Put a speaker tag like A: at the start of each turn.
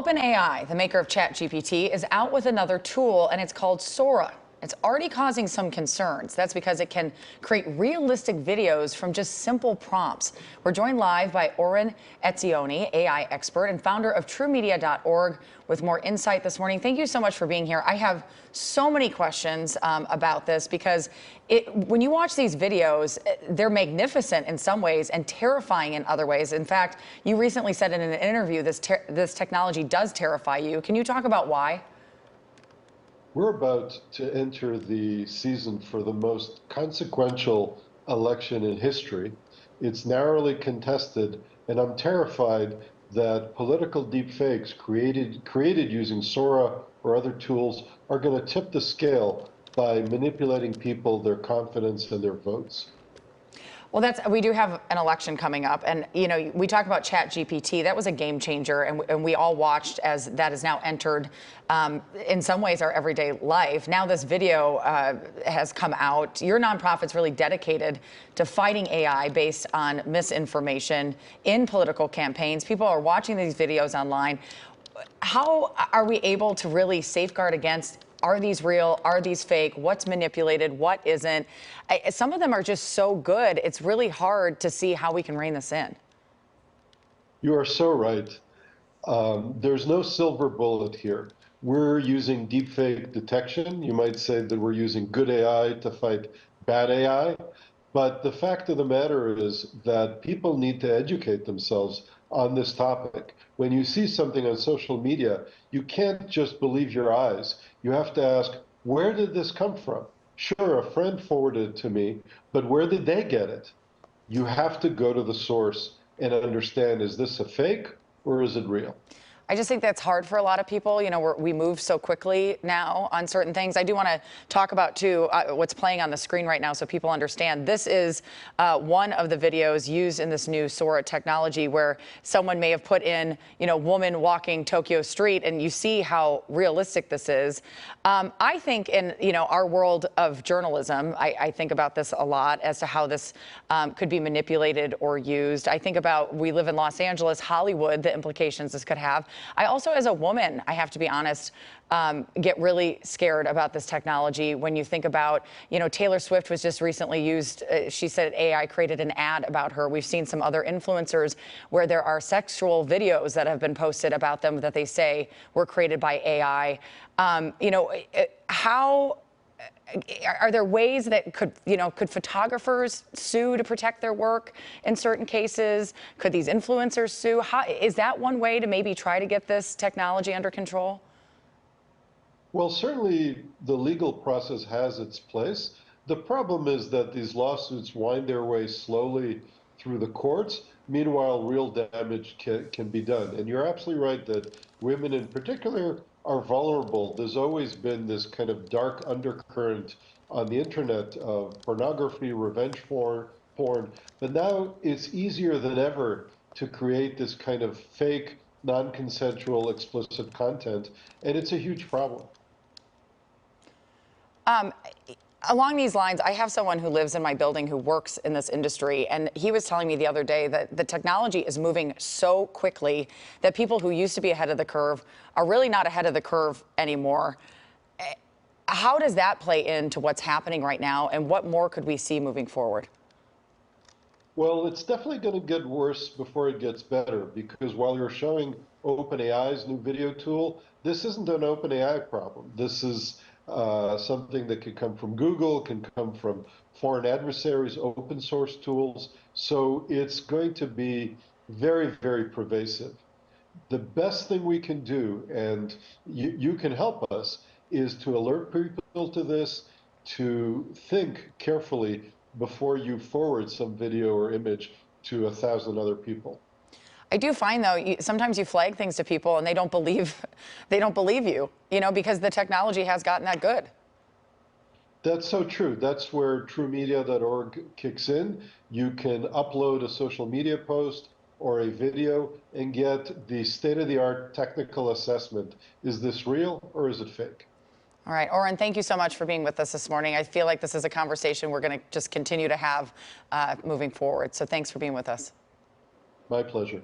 A: OpenAI, the maker of ChatGPT, is out with another tool, and it's called Sora. It's already causing some concerns. That's because it can create realistic videos from just simple prompts. We're joined live by Oren Etzioni, AI expert and founder of TrueMedia.org, with more insight this morning. Thank you so much for being here. I have so many questions about this because when you watch these videos, they're magnificent in some ways and terrifying in other ways. In fact, you recently said in an interview this technology does terrify you. Can you talk about why?
B: We're about to enter the season for the most consequential election in history. It's narrowly contested, and I'm terrified that political deepfakes created using Sora or other tools are going to tip the scale by manipulating people, their confidence, and their votes.
A: Well, we do have an election coming up, and we talk about ChatGPT. That was a game changer, and we all watched as that has now entered, in some ways, our everyday life. Now this video has come out. Your nonprofit's really dedicated to fighting AI based on misinformation in political campaigns. People are watching these videos online. How are we able to really safeguard against? Are these real? Are these fake? What's manipulated? What isn't? Some of them are just so good, it's really hard to see how we can rein this in.
B: You are so right. There's no silver bullet here. We're using deepfake detection. You might say that we're using good AI to fight bad AI. But the fact of the matter is that people need to educate themselves on this topic. When you see something on social media, you can't just believe your eyes. You have to ask, where did this come from? Sure, a friend forwarded it to me, but where did they get it? You have to go to the source and understand, is this a fake or is it real?
A: I just think that's hard for a lot of people. We move so quickly now on certain things. I do want to talk about, too, what's playing on the screen right now so people understand. This is one of the videos used in this new Sora technology where someone may have put in, woman walking Tokyo street, and you see how realistic this is. I think in, our world of journalism, I think about this a lot as to how this could be manipulated or used. I think about, we live in Los Angeles, Hollywood, the implications this could have. I also, as a woman, I have to be honest, get really scared about this technology. When you think about, Taylor Swift was just recently used. She said AI created an ad about her. We've seen some other influencers where there are sexual videos that have been posted about them that they say were created by AI. Are there ways that could photographers sue to protect their work in certain cases? Could these influencers sue? Is that one way to maybe try to get this technology under control?
B: Well, certainly the legal process has its place. The problem is that these lawsuits wind their way slowly through the courts. Meanwhile, real damage can be done. And you're absolutely right that women in particular are vulnerable. There's always been this kind of dark undercurrent on the internet of pornography, revenge porn, but now it's easier than ever to create this kind of fake, non-consensual, explicit content, and it's a huge problem.
A: Along these lines, I have someone who lives in my building who works in this industry, and he was telling me the other day that the technology is moving so quickly that people who used to be ahead of the curve are really not ahead of the curve anymore. How does that play into what's happening right now, and what more could we see moving forward?
B: Well, it's definitely going to get worse before it gets better, because while you're showing OpenAI's new video tool, this isn't an OpenAI problem. This is something that can come from Google, can come from foreign adversaries, open source tools. So it's going to be very, very pervasive. The best thing we can do, and you can help us, is to alert people to this, to think carefully before you forward some video or image to 1,000 other people.
A: I do find, though, sometimes you flag things to people and they don't believe you, because the technology has gotten that good.
B: That's so true. That's where TrueMedia.org kicks in. You can upload a social media post or a video and get the state-of-the-art technical assessment. Is this real or is it fake?
A: All right, Oren, thank you so much for being with us this morning. I feel like this is a conversation we're going to just continue to have moving forward. So thanks for being with us.
B: My pleasure.